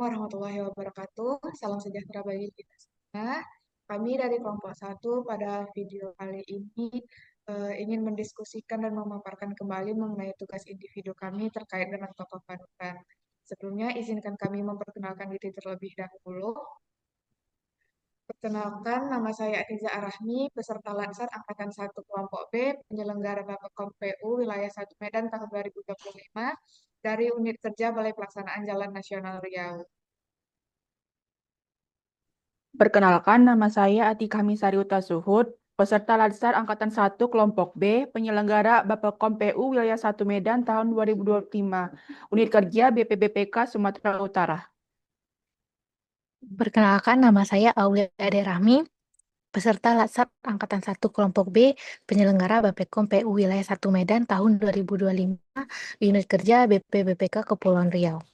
warahmatullahi wabarakatuh. Salam sejahtera bagi kita semua. Kami dari kelompok satu pada video kali ini ingin mendiskusikan dan memaparkan kembali mengenai tugas individu kami terkait dengan tokoh panutan. Sebelumnya, izinkan kami memperkenalkan diri terlebih dahulu. Perkenalkan, nama saya Atiza Arahmi, peserta Lansar Angkatan 1 Kelompok B, penyelenggara Bapkom PU Wilayah 1 Medan tahun 2025 dari Unit Kerja Balai Pelaksanaan Jalan Nasional Riau. Perkenalkan, nama saya Atika Misari Utasuhud, peserta Lansar Angkatan 1 Kelompok B, penyelenggara Bapkom PU Wilayah 1 Medan tahun 2025, Unit Kerja BPBPK Sumatera Utara. Perkenalkan, nama saya Aulia Ade Rahmi, peserta Latsar Angkatan 1 Kelompok B, penyelenggara Bapkom PU Wilayah 1 Medan tahun 2025, Unit Kerja BPBPK Kepulauan Riau.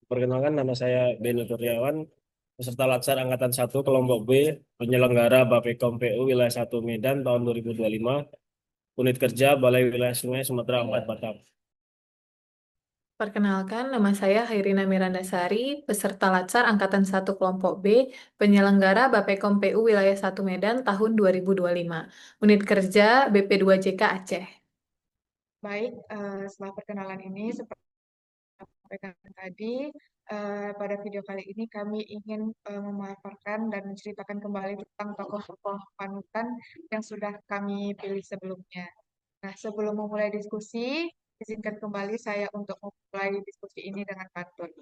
Perkenalkan, nama saya Beni Kurniawan, peserta Latsar Angkatan 1 Kelompok B, penyelenggara Bapkom PU Wilayah 1 Medan tahun 2025, Unit Kerja Balai Wilayah Sungai Sumatera 4 Batam. Perkenalkan, nama saya Hairina Mirandasari, peserta Latsar Angkatan 1 Kelompok B, penyelenggara Bapkom PU Wilayah 1 Medan tahun 2025, Unit Kerja BP2JK Aceh. Baik, setelah perkenalan ini, seperti yang sampaikan tadi, pada video kali ini kami ingin memaparkan dan menceritakan kembali tentang tokoh-tokoh panutan yang sudah kami pilih sebelumnya. Nah, sebelum memulai diskusi, izinkan kembali saya untuk memulai diskusi ini dengan pantun.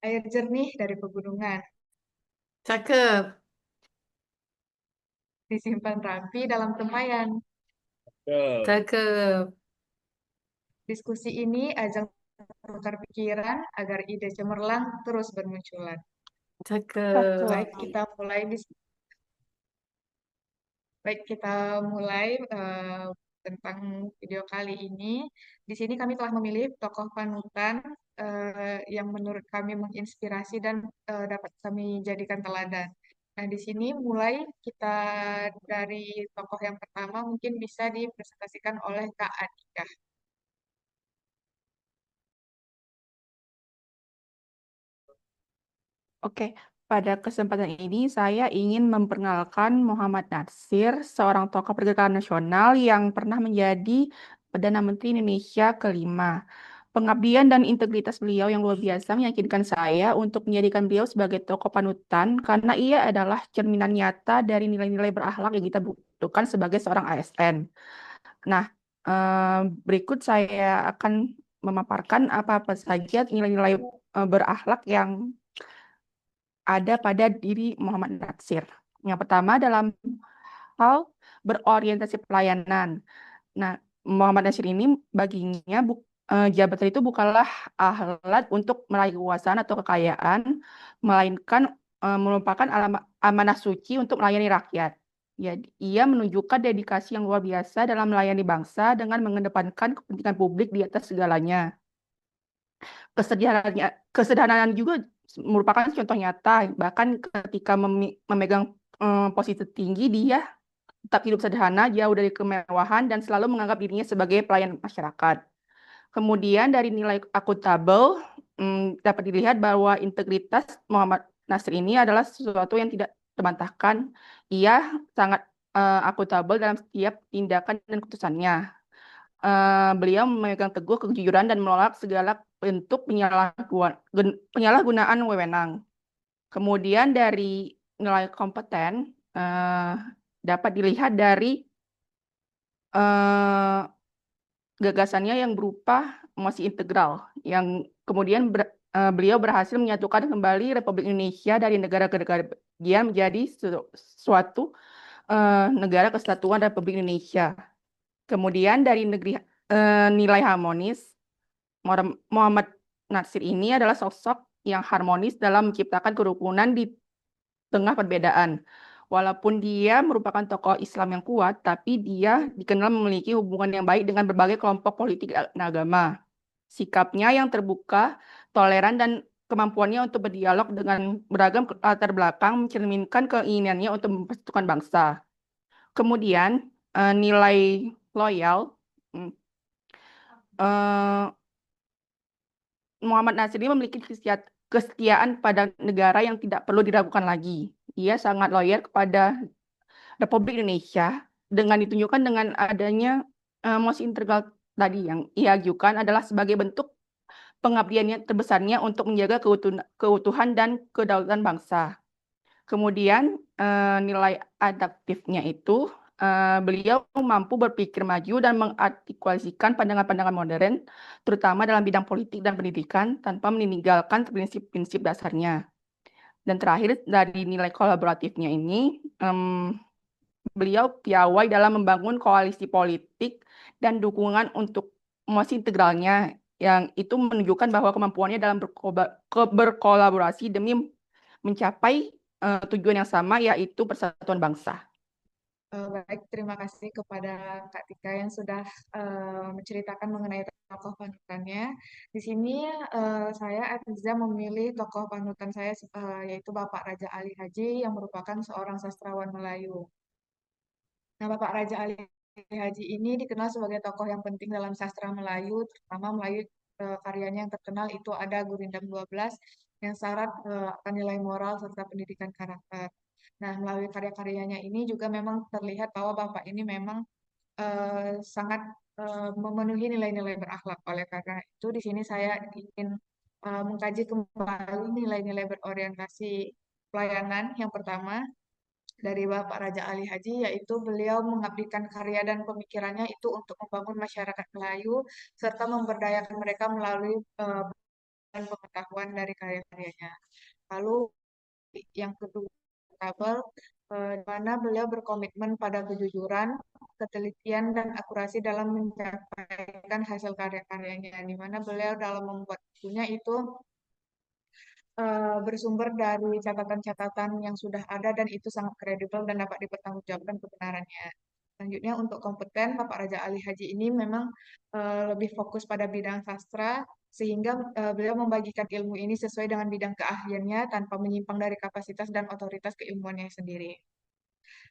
Air jernih dari pegunungan, Cakep, disimpan rapi dalam tempayan. cakep, Diskusi ini ajang bertukar pikiran agar ide cemerlang terus bermunculan. cakep. Baik, kita mulai tentang video kali ini. Di sini kami telah memilih tokoh panutan yang menurut kami menginspirasi dan dapat kami jadikan teladan. Nah, di sini mulai kita dari tokoh yang pertama mungkin bisa dipresentasikan oleh Kak Atika. Oke, pada kesempatan ini saya ingin memperkenalkan Muhammad Natsir, seorang tokoh pergerakan nasional yang pernah menjadi Perdana Menteri Indonesia kelima. Pengabdian dan integritas beliau yang luar biasa meyakinkan saya untuk menjadikan beliau sebagai tokoh panutan karena ia adalah cerminan nyata dari nilai-nilai berakhlak yang kita butuhkan sebagai seorang ASN. Nah, berikut saya akan memaparkan apa-apa saja nilai-nilai berakhlak yang ada pada diri Muhammad Natsir. Yang pertama dalam hal berorientasi pelayanan. Nah, Muhammad Natsir ini baginya jabatan itu bukanlah alat untuk meraih kekuasaan atau kekayaan, melainkan merupakan amanah suci untuk melayani rakyat. Ya, ia menunjukkan dedikasi yang luar biasa dalam melayani bangsa dengan mengedepankan kepentingan publik di atas segalanya. Kesederhanaan juga merupakan contoh nyata. Bahkan ketika memegang posisi tinggi, dia tetap hidup sederhana, jauh dari kemewahan, dan selalu menganggap dirinya sebagai pelayan masyarakat. Kemudian dari nilai akuntabel, dapat dilihat bahwa integritas Muhammad Nasir ini adalah sesuatu yang tidak terbantahkan. Ia sangat akuntabel dalam setiap tindakan dan keputusannya. Beliau memegang teguh kejujuran dan menolak segala bentuk penyalahgunaan wewenang. Kemudian dari nilai kompeten dapat dilihat dari eh, gagasannya yang berupa masih integral, yang kemudian beliau berhasil menyatukan kembali Republik Indonesia dari negara-negara bagian menjadi suatu negara kesatuan Republik Indonesia. Kemudian dari nilai harmonis, Muhammad Natsir ini adalah sosok yang harmonis dalam menciptakan kerukunan di tengah perbedaan. Walaupun dia merupakan tokoh Islam yang kuat, tapi dia dikenal memiliki hubungan yang baik dengan berbagai kelompok politik dan agama. Sikapnya yang terbuka, toleran, dan kemampuannya untuk berdialog dengan beragam latar belakang mencerminkan keinginannya untuk mempersatukan bangsa. Kemudian, nilai loyal, mm, eh, Muhammad Nasir ini memiliki kesetiaan pada negara yang tidak perlu diragukan lagi. Ia sangat loyal kepada Republik Indonesia dengan ditunjukkan dengan adanya mosi integral tadi yang ia ajukan adalah sebagai bentuk pengabdiannya terbesarnya untuk menjaga keutuhan dan kedaulatan bangsa. Kemudian nilai adaptifnya itu beliau mampu berpikir maju dan mengartikulasikan pandangan-pandangan modern, terutama dalam bidang politik dan pendidikan, tanpa meninggalkan prinsip-prinsip dasarnya. Dan terakhir, dari nilai kolaboratifnya ini, beliau piawai dalam membangun koalisi politik dan dukungan untuk mosi integralnya, yang itu menunjukkan bahwa kemampuannya dalam berkolaborasi demi mencapai tujuan yang sama, yaitu persatuan bangsa. Baik, terima kasih kepada Kak Tika yang sudah menceritakan mengenai tokoh panutannya. Di sini saya Atiza memilih tokoh panutan saya yaitu Bapak Raja Ali Haji yang merupakan seorang sastrawan Melayu. Nah, Bapak Raja Ali Haji ini dikenal sebagai tokoh yang penting dalam sastra Melayu, terutama melalui karyanya yang terkenal itu ada Gurindam 12 yang syarat akan nilai moral serta pendidikan karakter. Nah, melalui karya-karyanya ini juga memang terlihat bahwa Bapak ini memang sangat memenuhi nilai-nilai berakhlak. Oleh karena itu, di sini saya ingin mengkaji kembali nilai-nilai berorientasi pelayanan. Yang pertama, dari Bapak Raja Ali Haji, yaitu beliau mengabdikan karya dan pemikirannya itu untuk membangun masyarakat Melayu, serta memberdayakan mereka melalui pengetahuan dari karya-karyanya. Lalu yang kedua, di mana beliau berkomitmen pada kejujuran, ketelitian, dan akurasi dalam menyampaikan hasil karya-karyanya, di mana beliau dalam membuat bukunya itu bersumber dari catatan-catatan yang sudah ada dan itu sangat kredibel dan dapat dipertanggungjawabkan kebenarannya. Selanjutnya untuk kompeten, Bapak Raja Ali Haji ini memang lebih fokus pada bidang sastra, sehingga beliau membagikan ilmu ini sesuai dengan bidang keahliannya tanpa menyimpang dari kapasitas dan otoritas keilmuannya sendiri.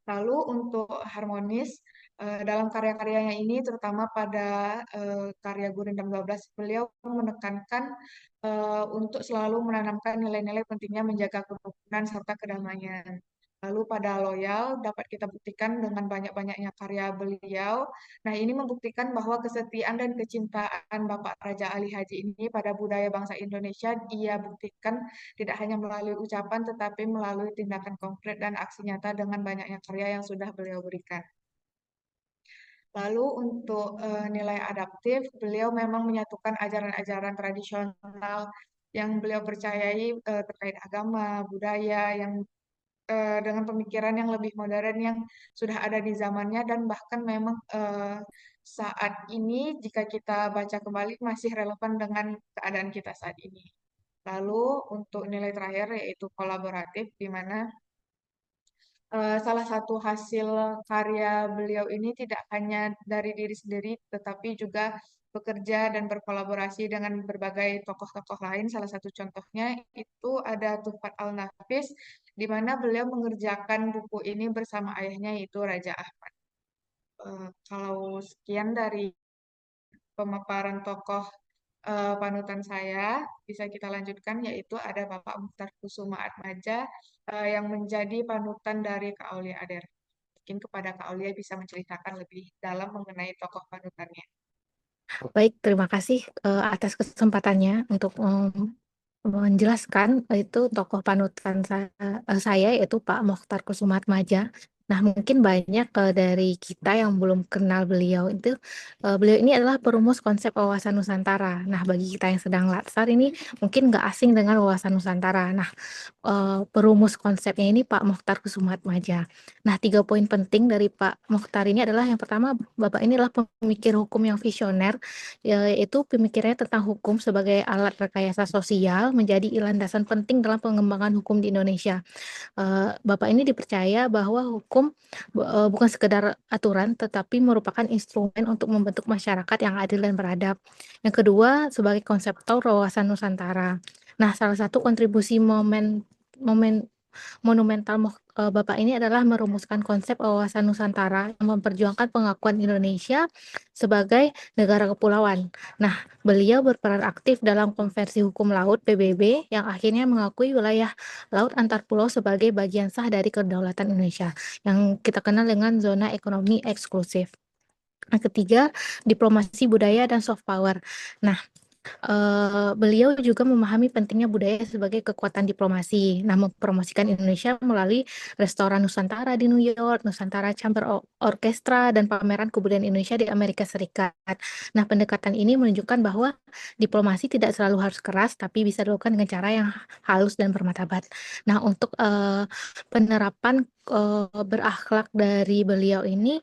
Lalu untuk harmonis, dalam karya-karyanya ini, terutama pada karya Gurindam 12, beliau menekankan untuk selalu menanamkan nilai-nilai pentingnya menjaga kerukunan serta kedamaian. Lalu pada loyal dapat kita buktikan dengan banyak-banyaknya karya beliau. Nah, ini membuktikan bahwa kesetiaan dan kecintaan Bapak Raja Ali Haji ini pada budaya bangsa Indonesia ia buktikan tidak hanya melalui ucapan tetapi melalui tindakan konkret dan aksi nyata dengan banyaknya karya yang sudah beliau berikan. Lalu untuk nilai adaptif, beliau memang menyatukan ajaran-ajaran tradisional yang beliau percayai terkait agama, budaya, yang dengan pemikiran yang lebih modern yang sudah ada di zamannya dan bahkan memang saat ini jika kita baca kembali masih relevan dengan keadaan kita saat ini. Lalu untuk nilai terakhir yaitu kolaboratif, di mana salah satu hasil karya beliau ini tidak hanya dari diri sendiri, tetapi juga bekerja dan berkolaborasi dengan berbagai tokoh-tokoh lain. Salah satu contohnya itu ada Tufat Al-Nafis, di mana beliau mengerjakan buku ini bersama ayahnya yaitu Raja Ahmad. Kalau sekian dari pemaparan tokoh panutan saya, bisa kita lanjutkan yaitu ada Bapak Mukhtar Kusuma Atmaja yang menjadi panutan dari Kak Aulia Ader. Mungkin kepada Kak Aulia bisa menceritakan lebih dalam mengenai tokoh panutannya. Baik, terima kasih atas kesempatannya untuk menjelaskan itu tokoh panutan saya yaitu Pak Mokhtar Kusuma Atmaja. Nah, mungkin banyak dari kita yang belum kenal beliau itu, beliau ini adalah perumus konsep wawasan Nusantara. Nah, bagi kita yang sedang latsar ini mungkin nggak asing dengan wawasan Nusantara. Nah, perumus konsepnya ini Pak Mokhtar Kusuma Atmaja. Nah, 3 poin penting dari Pak Mokhtar ini adalah yang pertama, Bapak ini adalah pemikir hukum yang visioner, yaitu pemikirannya tentang hukum sebagai alat rekayasa sosial menjadi landasan penting dalam pengembangan hukum di Indonesia. Bapak ini dipercaya bahwa hukum bukan sekedar aturan, tetapi merupakan instrumen untuk membentuk masyarakat yang adil dan beradab. Yang kedua, sebagai konseptor wawasan Nusantara. Nah, salah satu kontribusi monumental Bapak ini adalah merumuskan konsep wawasan Nusantara yang memperjuangkan pengakuan Indonesia sebagai negara kepulauan. Nah, beliau berperan aktif dalam Konvensi Hukum Laut (PBB) yang akhirnya mengakui wilayah laut antar pulau sebagai bagian sah dari kedaulatan Indonesia, yang kita kenal dengan zona ekonomi eksklusif. Yang ketiga, diplomasi budaya dan soft power. Nah, beliau juga memahami pentingnya budaya sebagai kekuatan diplomasi. Nah, mempromosikan Indonesia melalui Restoran Nusantara di New York, Nusantara Chamber Orchestra, dan pameran kebudayaan Indonesia di Amerika Serikat. Nah, pendekatan ini menunjukkan bahwa diplomasi tidak selalu harus keras, tapi bisa dilakukan dengan cara yang halus dan bermartabat. Nah, untuk penerapan berakhlak dari beliau ini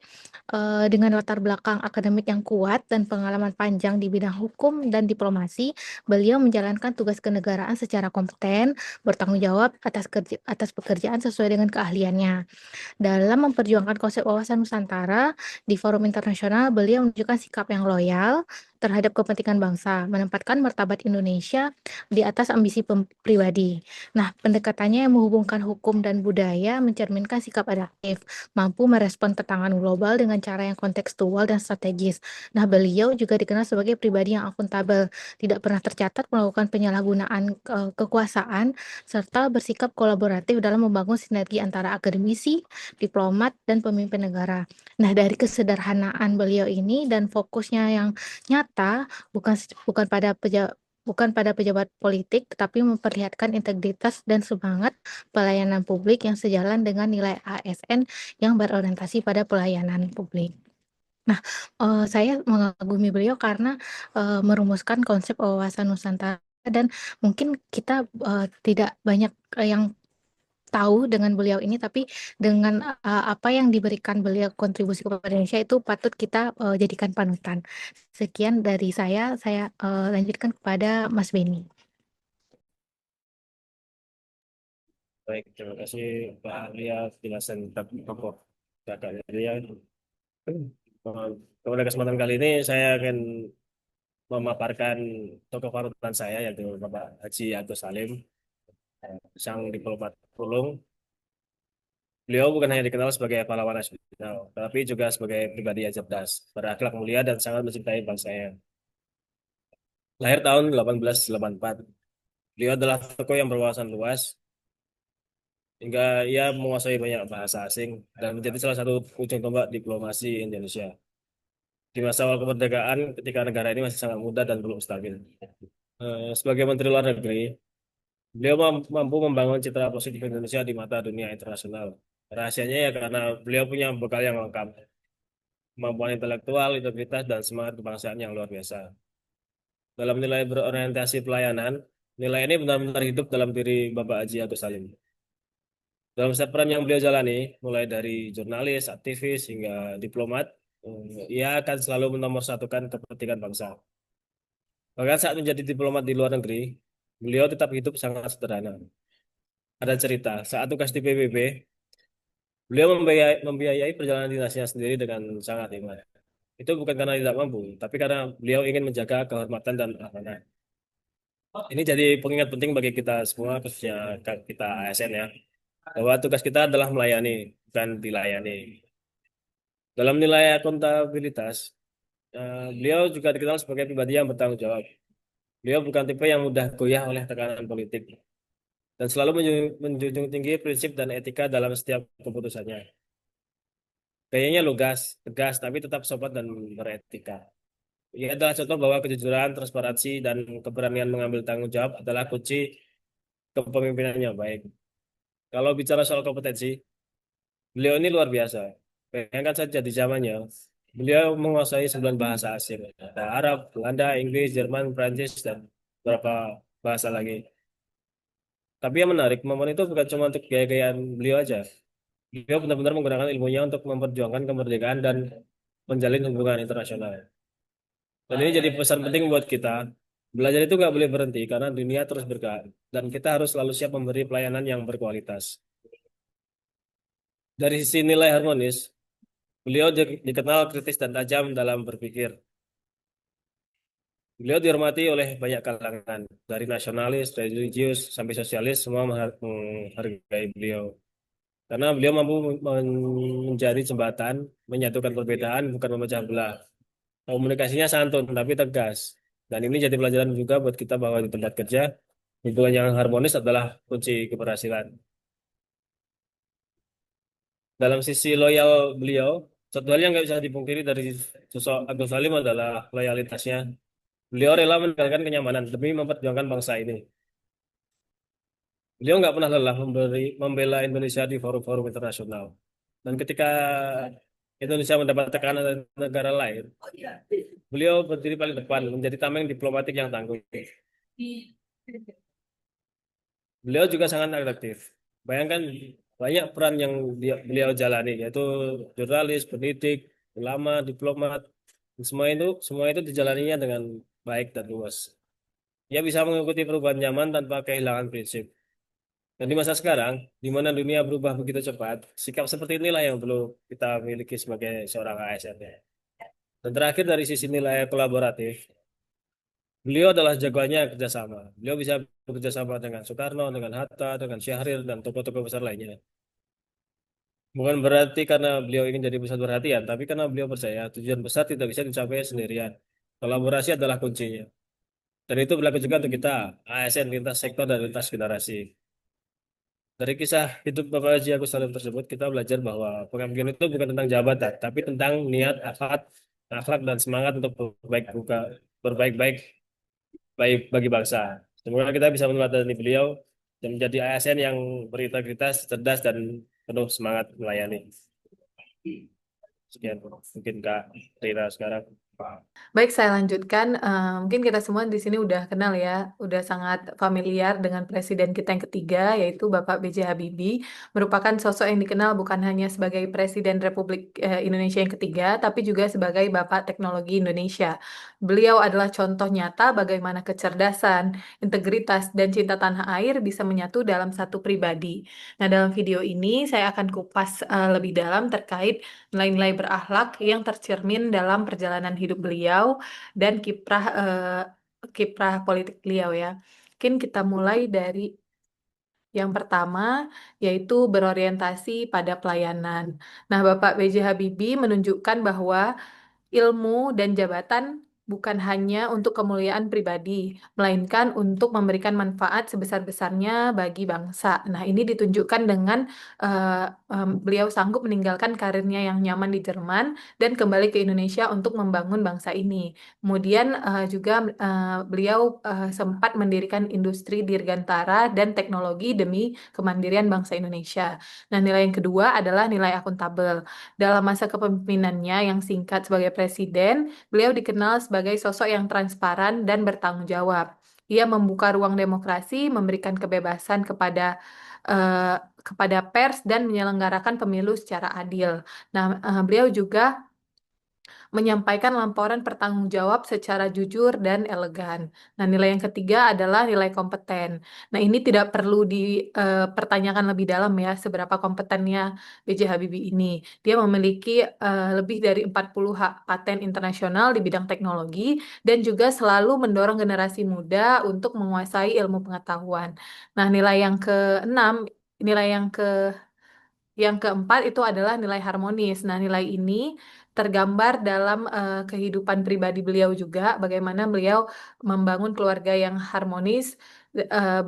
dengan latar belakang akademik yang kuat dan pengalaman panjang di bidang hukum dan diplomasi, beliau menjalankan tugas kenegaraan secara kompeten, bertanggung jawab atas pekerjaan sesuai dengan keahliannya. Dalam memperjuangkan konsep wawasan Nusantara di forum internasional, beliau menunjukkan sikap yang loyal terhadap kepentingan bangsa, menempatkan martabat Indonesia di atas ambisi pribadi. Nah, pendekatannya yang menghubungkan hukum dan budaya mencerminkan sikap adaptif, mampu merespon tantangan global dengan cara yang kontekstual dan strategis. Nah, beliau juga dikenal sebagai pribadi yang akuntabel, tidak pernah tercatat melakukan penyalahgunaan kekuasaan, serta bersikap kolaboratif dalam membangun sinergi antara akademisi, diplomat, dan pemimpin negara. Nah, dari kesederhanaan beliau ini dan fokusnya yang nyata, bukan pada pejabat politik, tetapi memperlihatkan integritas dan semangat pelayanan publik yang sejalan dengan nilai ASN yang berorientasi pada pelayanan publik. Nah, saya mengagumi beliau karena merumuskan konsep wawasan Nusantara, dan mungkin kita tidak banyak yang tahu dengan beliau ini, tapi dengan apa yang diberikan beliau kontribusi kepada Indonesia itu patut kita jadikan panutan. Sekian dari saya lanjutkan kepada Mas Beni. Baik, terima kasih Pak Arya penjelasan tentang tokoh kakak Arya. Pada kesempatan kali ini saya akan memaparkan tokoh panutan saya yaitu Bapak Haji Agus Salim, sang diplomat ulung. Beliau bukan hanya dikenal sebagai pahlawan nasional, tapi juga sebagai pribadi yang cerdas, berakhlak mulia dan sangat mencintai bangsanya. Lahir tahun 1884, beliau adalah tokoh yang berwawasan luas hingga ia menguasai banyak bahasa asing dan menjadi salah satu ujung tombak diplomasi Indonesia di masa awal kemerdekaan ketika negara ini masih sangat muda dan belum stabil. Sebagai Menteri Luar Negeri, beliau mampu membangun citra positif Indonesia di mata dunia internasional. Rahasianya ya karena beliau punya bekal yang lengkap, kemampuan intelektual, integritas, dan semangat kebangsaan yang luar biasa. Dalam nilai berorientasi pelayanan, nilai ini benar-benar hidup dalam diri Bapak Haji Agus Salim. Dalam setiap peran yang beliau jalani, mulai dari jurnalis, aktivis, hingga diplomat, ia akan selalu menomorsatukan kepentingan bangsa. Bahkan saat menjadi diplomat di luar negeri, beliau tetap hidup sangat sederhana. Ada cerita, saat tugas di PBB, beliau membiayai perjalanan dinasnya sendiri dengan sangat hemat. Itu bukan karena tidak mampu, tapi karena beliau ingin menjaga kehormatan dan amanah. Ini jadi pengingat penting bagi kita semua, khususnya kita ASN ya, bahwa tugas kita adalah melayani, bukan dilayani. Dalam nilai akuntabilitas, beliau juga dikenal sebagai pribadi yang bertanggung jawab. Beliau bukan tipe yang mudah goyah oleh tekanan politik dan selalu menjunjung tinggi prinsip dan etika dalam setiap keputusannya. Gayanya lugas, tegas, tapi tetap sopan dan beretika. Ia adalah contoh bahwa kejujuran, transparansi, dan keberanian mengambil tanggung jawab adalah kunci kepemimpinan yang baik. Kalau bicara soal kompetensi, beliau ini luar biasa. Bayangkan saja di zamannya, beliau menguasai 9 bahasa asing. Ada Arab, Belanda, Inggris, Jerman, Prancis, dan beberapa bahasa lagi. Tapi yang menarik, momen itu bukan cuma untuk gaya-gayaan beliau aja. Beliau benar-benar menggunakan ilmunya untuk memperjuangkan kemerdekaan dan menjalin hubungan internasional. Dan ini jadi pesan penting buat kita. Belajar itu nggak boleh berhenti karena dunia terus bergerak. Dan kita harus selalu siap memberi pelayanan yang berkualitas. Dari sisi nilai harmonis, beliau dikenal kritis dan tajam dalam berpikir. Beliau dihormati oleh banyak kalangan, dari nasionalis, religius, sampai sosialis, semua menghargai beliau. karena beliau mampu menjadi jembatan, menyatukan perbedaan, bukan memecah belah. Komunikasinya santun tapi tegas. Dan ini jadi pelajaran juga buat kita bahwa di tempat kerja, hubungan yang harmonis adalah kunci keberhasilan. Dalam sisi loyal beliau, satu hal yang nggak bisa dipungkiri dari sosok Agus Salim adalah loyalitasnya. Beliau rela meninggalkan kenyamanan demi memperjuangkan bangsa ini. Beliau nggak pernah lelah membela Indonesia di forum-forum internasional. Dan ketika Indonesia mendapat tekanan dari negara lain, beliau berdiri paling depan, menjadi tameng diplomatik yang tangguh. Beliau juga sangat aktif. Bayangkan banyak peran yang beliau jalani, yaitu jurnalis, pendidik, ulama, diplomat. Semua itu dijalaninya dengan baik dan luas. Ia bisa mengikuti perubahan zaman tanpa kehilangan prinsip. Dan di masa sekarang, di mana dunia berubah begitu cepat, sikap seperti inilah yang perlu kita miliki sebagai seorang ASN. Dan terakhir dari sisi nilai kolaboratif, beliau adalah jagoannya kerjasama. Beliau bisa bekerja sama dengan Soekarno, dengan Hatta, dengan Syahrir, dan tokoh-tokoh besar lainnya. Bukan berarti karena beliau ingin jadi pusat perhatian, tapi karena beliau percaya tujuan besar tidak bisa dicapai sendirian. Kolaborasi adalah kuncinya. Dan itu berlaku juga untuk kita, ASN lintas sektor dan lintas generasi. Dari kisah hidup Bapak Haji Agus Salim tersebut, kita belajar bahwa pengabdian itu bukan tentang jabatan, tapi tentang niat, akhlak dan semangat untuk berbaik-baik baik bagi bangsa. Semoga kita bisa meneladani beliau dan menjadi ASN yang berintegritas, cerdas, dan penuh semangat melayani. Sekian mungkin Kak Rina sekarang. Baik, saya lanjutkan. Mungkin kita semua di sini udah kenal ya, udah sangat familiar dengan presiden kita yang ketiga, yaitu Bapak B.J. Habibie, merupakan sosok yang dikenal bukan hanya sebagai Presiden Republik Indonesia yang ketiga, tapi juga sebagai Bapak Teknologi Indonesia. Beliau adalah contoh nyata bagaimana kecerdasan, integritas, dan cinta tanah air bisa menyatu dalam satu pribadi. Nah, dalam video ini saya akan kupas lebih dalam terkait nilai-nilai berakhlak yang tercermin dalam perjalanan hidup beliau dan kiprah politik beliau ya. Mungkin kita mulai dari yang pertama, yaitu berorientasi pada pelayanan. Nah, Bapak B.J. Habibie menunjukkan bahwa ilmu dan jabatan bukan hanya untuk kemuliaan pribadi, melainkan untuk memberikan manfaat sebesar-besarnya bagi bangsa. Nah, ini ditunjukkan dengan beliau sanggup meninggalkan karirnya yang nyaman di Jerman dan kembali ke Indonesia untuk membangun bangsa ini. Kemudian juga beliau sempat mendirikan industri dirgantara dan teknologi demi kemandirian bangsa Indonesia. Nah, nilai yang kedua adalah nilai akuntabel. Dalam masa kepemimpinannya yang singkat sebagai presiden, beliau dikenal sebagai sosok yang transparan dan bertanggung jawab. Ia membuka ruang demokrasi, memberikan kebebasan eh, kepada pers dan menyelenggarakan pemilu secara adil. Nah, beliau juga menyampaikan laporan pertanggungjawab secara jujur dan elegan. Nah, nilai yang ketiga adalah nilai kompeten. Nah, ini tidak perlu dipertanyakan lebih dalam ya, seberapa kompetennya B.J. Habibie ini. Dia memiliki lebih dari 40 hak paten internasional di bidang teknologi dan juga selalu mendorong generasi muda untuk menguasai ilmu pengetahuan. Nah, nilai yang keenam, nilai yang keempat itu adalah nilai harmonis. Nah, nilai ini tergambar dalam kehidupan pribadi beliau juga, bagaimana beliau membangun keluarga yang harmonis,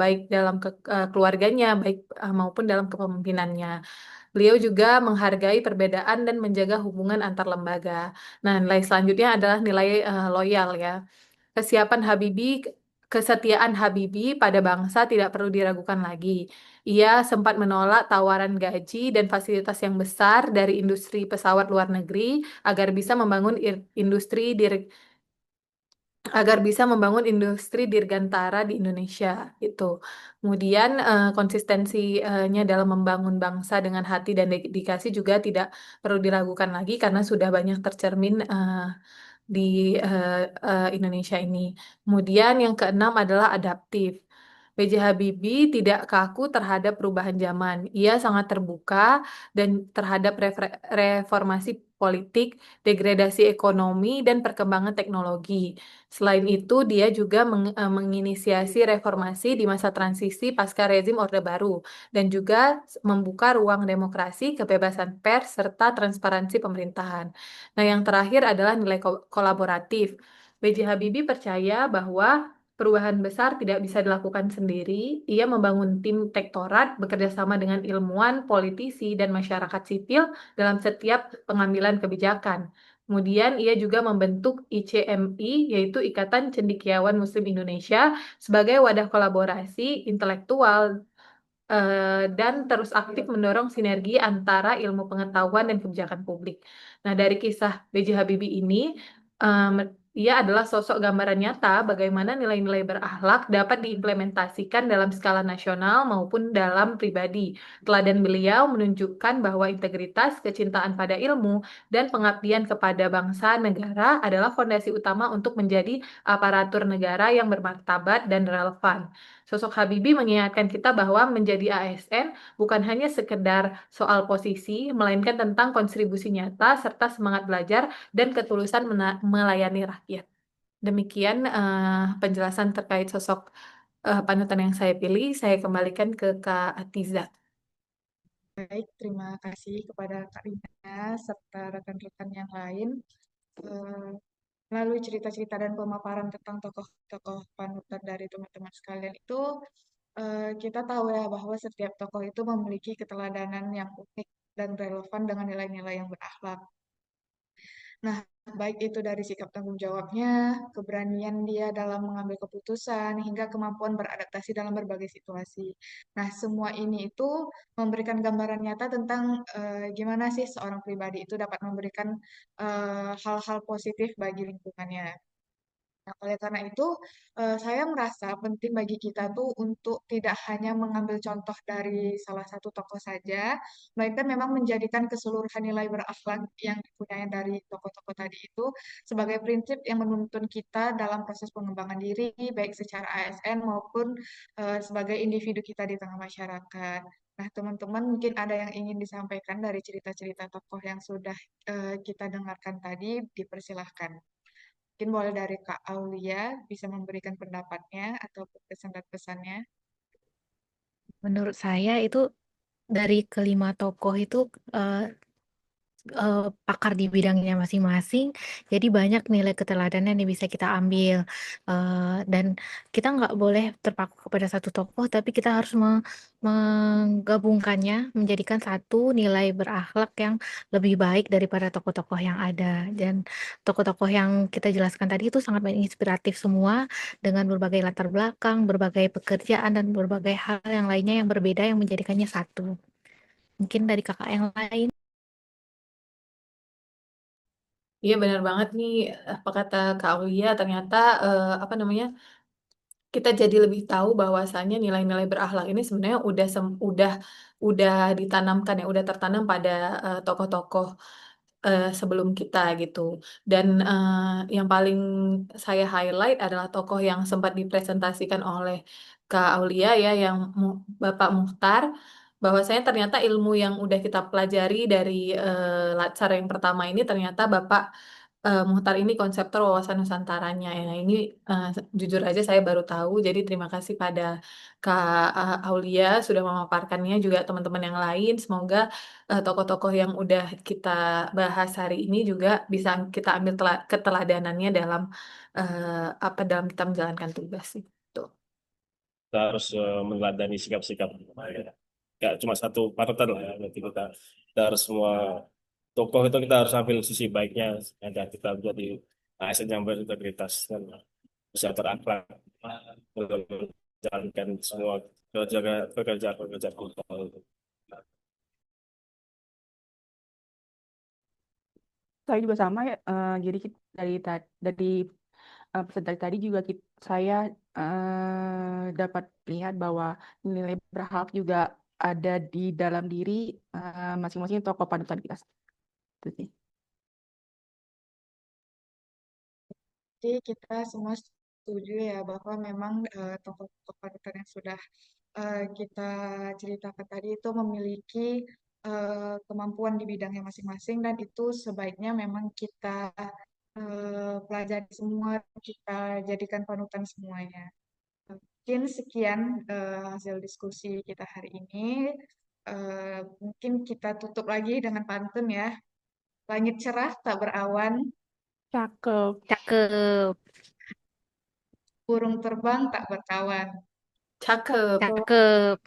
baik dalam keluarganya, baik maupun dalam kepemimpinannya. Beliau juga menghargai perbedaan dan menjaga hubungan antar lembaga. Nah, nilai selanjutnya adalah nilai loyal ya. Kesiapan Habibie, kesetiaan Habibie pada bangsa tidak perlu diragukan lagi. Ia sempat menolak tawaran gaji dan fasilitas yang besar dari industri pesawat luar negeri agar bisa membangun industri dirgantara di Indonesia itu. Kemudian konsistensinya dalam membangun bangsa dengan hati dan dedikasi juga tidak perlu diragukan lagi karena sudah banyak tercermin di Indonesia ini. Kemudian yang keenam adalah adaptif. B.J. Habibie tidak kaku terhadap perubahan zaman. Ia sangat terbuka dan terhadap reformasi politik, degradasi ekonomi, dan perkembangan teknologi. Selain itu, dia juga menginisiasi reformasi di masa transisi pasca rezim Orde Baru dan juga membuka ruang demokrasi, kebebasan pers, serta transparansi pemerintahan. Nah, yang terakhir adalah nilai kolaboratif. B.J. Habibie percaya bahwa perubahan besar tidak bisa dilakukan sendiri. Ia membangun tim tektorat bekerja sama dengan ilmuwan, politisi, dan masyarakat sipil dalam setiap pengambilan kebijakan. Kemudian ia juga membentuk ICMI, yaitu Ikatan Cendekiawan Muslim Indonesia, sebagai wadah kolaborasi intelektual dan terus aktif mendorong sinergi antara ilmu pengetahuan dan kebijakan publik. Nah, dari kisah B.J. Habibie ini, ia adalah sosok gambaran nyata bagaimana nilai-nilai berakhlak dapat diimplementasikan dalam skala nasional maupun dalam pribadi. Teladan beliau menunjukkan bahwa integritas, kecintaan pada ilmu, dan pengabdian kepada bangsa negara adalah fondasi utama untuk menjadi aparatur negara yang bermartabat dan relevan. Sosok Habibie mengingatkan kita bahwa menjadi ASN bukan hanya sekedar soal posisi, melainkan tentang kontribusi nyata serta semangat belajar dan ketulusan melayani rakyat. Demikian penjelasan terkait sosok panutan yang saya pilih. Saya kembalikan ke Kak Atiza. Baik, terima kasih kepada Kak Rina serta rekan-rekan yang lain. Eh, Melalui cerita-cerita dan pemaparan tentang tokoh-tokoh panutan dari teman-teman sekalian itu, kita tahu ya bahwa setiap tokoh itu memiliki keteladanan yang unik dan relevan dengan nilai-nilai yang berakhlak. Nah, baik itu dari sikap tanggung jawabnya, keberanian dia dalam mengambil keputusan, hingga kemampuan beradaptasi dalam berbagai situasi. Nah, semua ini itu memberikan gambaran nyata tentang gimana sih seorang pribadi itu dapat memberikan hal-hal positif bagi lingkungannya. Nah, oleh karena itu, saya merasa penting bagi kita tuh untuk tidak hanya mengambil contoh dari salah satu tokoh saja, melainkan memang menjadikan keseluruhan nilai berakhlak yang dipunyai dari tokoh-tokoh tadi itu sebagai prinsip yang menuntun kita dalam proses pengembangan diri, baik secara ASN maupun sebagai individu kita di tengah masyarakat. Nah, teman-teman mungkin ada yang ingin disampaikan dari cerita-cerita tokoh yang sudah kita dengarkan tadi, dipersilahkan. Mungkin boleh dari Kak Aulia bisa memberikan pendapatnya atau pesan dan pesannya. Menurut saya itu dari kelima tokoh itu eh, pakar di bidangnya masing-masing, jadi banyak nilai keteladanan yang bisa kita ambil. Dan kita nggak boleh terpaku kepada satu tokoh, tapi kita harus menggabungkannya, menjadikan satu nilai berakhlak yang lebih baik daripada tokoh-tokoh yang ada. Dan tokoh-tokoh yang kita jelaskan tadi itu sangat menginspiratif semua, dengan berbagai latar belakang, berbagai pekerjaan, dan berbagai hal yang lainnya yang berbeda yang menjadikannya satu. Mungkin dari kakak yang lain. Iya benar banget nih apa kata Kak Aulia, ternyata apa namanya, kita jadi lebih tahu bahwasannya nilai-nilai berakhlak ini sebenarnya udah ditanamkan ya, udah tertanam pada tokoh-tokoh sebelum kita gitu. Dan yang paling saya highlight adalah tokoh yang sempat dipresentasikan oleh Kak Aulia ya, yang Bapak Muhtar. Bahwasanya ternyata ilmu yang udah kita pelajari dari Latsar yang pertama ini, ternyata Bapak Muhtar ini konseptor wawasan Nusantaranya. Ya, ini eh, jujur aja saya baru tahu. Jadi terima kasih pada Kak Aulia sudah memaparkannya, juga teman-teman yang lain. Semoga tokoh-tokoh yang udah kita bahas hari ini juga bisa kita ambil keteladanannya dalam apa dalam kita menjalankan tugas itu. Kita harus meneladani sikap-sikap. Gak cuma satu panutan lah ya. Berarti kita harus semua tokoh itu kita harus ambil sisi baiknya agar kita menjadi ASN yang berintegritas dan bisa berakhlak dalam menjalankan semua pekerjaan kita. Saya juga sama ya. Jadi dari pesan dari tadi juga saya dapat lihat bahwa nilai berakhlak juga ada di dalam diri masing-masing tokoh panutan kita. Itu sih. Jadi kita semua setuju ya bahwa memang tokoh-tokoh panutan yang sudah kita ceritakan tadi itu memiliki kemampuan di bidangnya masing-masing dan itu sebaiknya memang kita pelajari semua, kita jadikan panutan semuanya. Mungkin sekian hasil diskusi kita hari ini. Mungkin kita tutup lagi dengan pantun ya. Langit cerah tak berawan, Cakep. Cakep. burung terbang tak berkawan. Cakep. Cakep.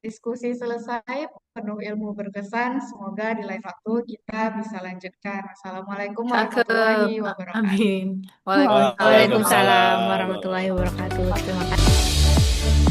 Diskusi selesai, penuh ilmu berkesan. Semoga di lain waktu kita bisa lanjutkan. Assalamualaikum warahmatullahi Cakep. wabarakatuh. Amin. Waalaikumsalam. Waalaikumsalam Waalaikumsalam. warahmatullahi wabarakatuh. Terima kasih.